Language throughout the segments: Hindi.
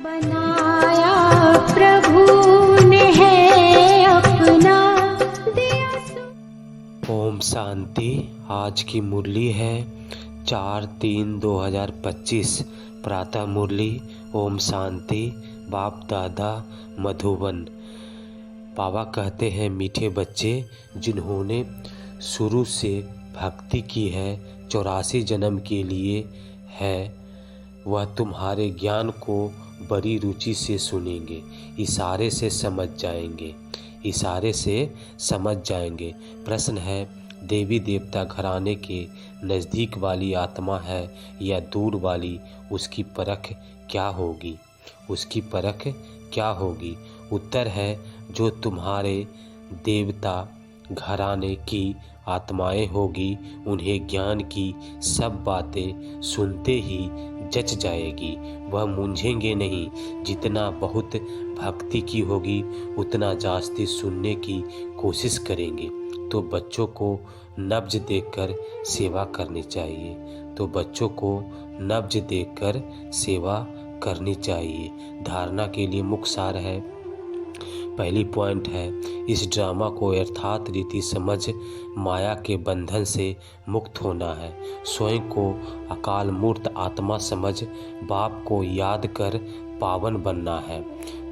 बनाया प्रभु ने है अपना ओम शांति। आज की मुरली है 4/3/2025। प्रातः मुरली। ओम शांति। बाप दादा मधुबन। बाबा कहते हैं, मीठे बच्चे, जिन्होंने शुरू से भक्ति की है, 84 जन्म के लिए है, वह तुम्हारे ज्ञान को बड़ी रुचि से सुनेंगे, इशारे से समझ जाएंगे, इशारे से समझ जाएंगे। प्रश्न है, देवी देवता घराने के नज़दीक वाली आत्मा है या दूर वाली, उसकी परख क्या होगी? उसकी परख क्या होगी? उत्तर है, जो तुम्हारे देवता घराने की आत्माएं होगी, उन्हें ज्ञान की सब बातें सुनते ही जच जाएगी, वह मूंझेंगे नहीं। जितना बहुत भक्ति की होगी, उतना जास्ती सुनने की कोशिश करेंगे। तो बच्चों को नब्ज देखकर सेवा करनी चाहिए, तो बच्चों को नब्ज देखकर सेवा करनी चाहिए। धारणा के लिए मुख्य सार है, पहली पॉइंट है, इस ड्रामा को यथार्थ रीति समझ माया के बंधन से मुक्त होना है। स्वयं को अकाल मूर्त आत्मा समझ बाप को याद कर पावन बनना है।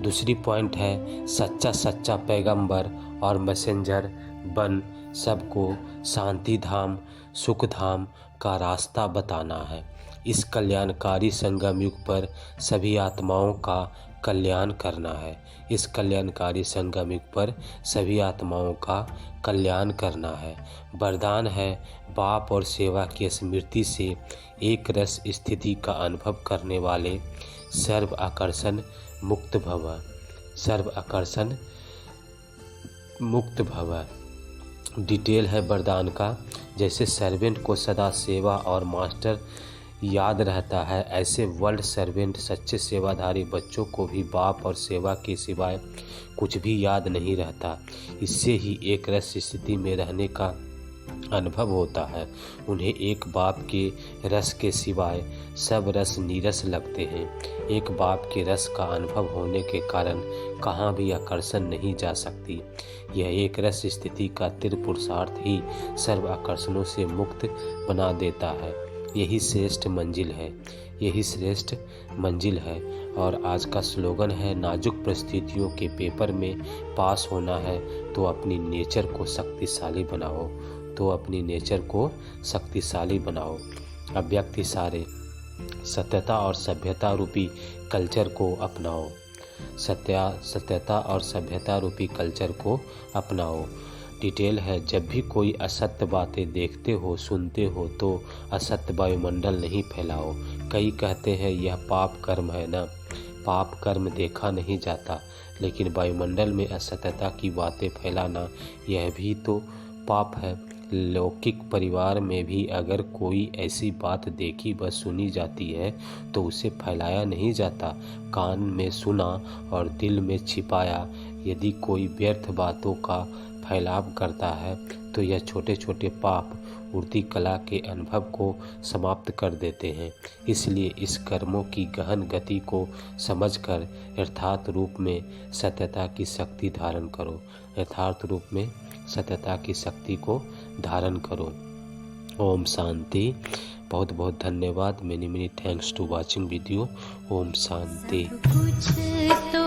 दूसरी पॉइंट है, सच्चा पैगंबर और मैसेंजर बन सबको शांति धाम सुख धाम का रास्ता बताना है। इस कल्याणकारी संगम युग पर सभी आत्माओं का कल्याण करना है। इस कल्याणकारी संगम युग पर सभी आत्माओं का कल्याण करना है। वरदान है, बाप और सेवा की स्मृति से एक रस स्थिति का अनुभव करने वाले सर्व आकर्षण मुक्त भव, सर्व आकर्षण मुक्त भव। डिटेल है वरदान का, जैसे सर्वेंट को सदा सेवा और मास्टर याद रहता है, ऐसे वर्ल्ड सर्वेंट सच्चे सेवाधारी बच्चों को भी बाप और सेवा के सिवाय कुछ भी याद नहीं रहता। इससे ही एक रस स्थिति में रहने का अनुभव होता है। उन्हें एक बाप के रस के सिवाय सब रस नीरस लगते हैं। एक बाप के रस का अनुभव होने के कारण कहाँ भी आकर्षण नहीं जा सकती। यह एक रस स्थिति का तीव्र पुरुषार्थ ही सर्व आकर्षणों से मुक्त बना देता है। यही श्रेष्ठ मंजिल है, यही श्रेष्ठ मंजिल है। और आज का स्लोगन है, नाजुक परिस्थितियों के पेपर में पास होना है तो अपनी नेचर को शक्तिशाली बनाओ, तो अपनी नेचर को शक्तिशाली बनाओ। अव्यक्त इशारे, सत्यता और सभ्यता रूपी कल्चर को अपनाओ, सत्यता और सभ्यता रूपी कल्चर को अपनाओ। डिटेल है, जब भी कोई असत्य बातें देखते हो सुनते हो तो असत्य वायुमंडल नहीं फैलाओ। कई कहते हैं यह पाप कर्म है ना, पाप कर्म देखा नहीं जाता, लेकिन वायुमंडल में असत्यता की बातें फैलाना यह भी तो पाप है। लौकिक परिवार में भी अगर कोई ऐसी बात देखी व सुनी जाती है तो उसे फैलाया नहीं जाता, कान में सुना और दिल में छिपाया। यदि कोई व्यर्थ बातों का फैलाव करता है तो यह छोटे छोटे पाप उड़ती कला के अनुभव को समाप्त कर देते हैं। इसलिए इस कर्मों की गहन गति को समझकर यथार्थ रूप में सत्यता की शक्ति धारण करो, यथार्थ रूप में सत्यता की शक्ति को धारण करो। ओम शांति। बहुत बहुत धन्यवाद। Many thanks to watching video. ओम शांति। कुछ तो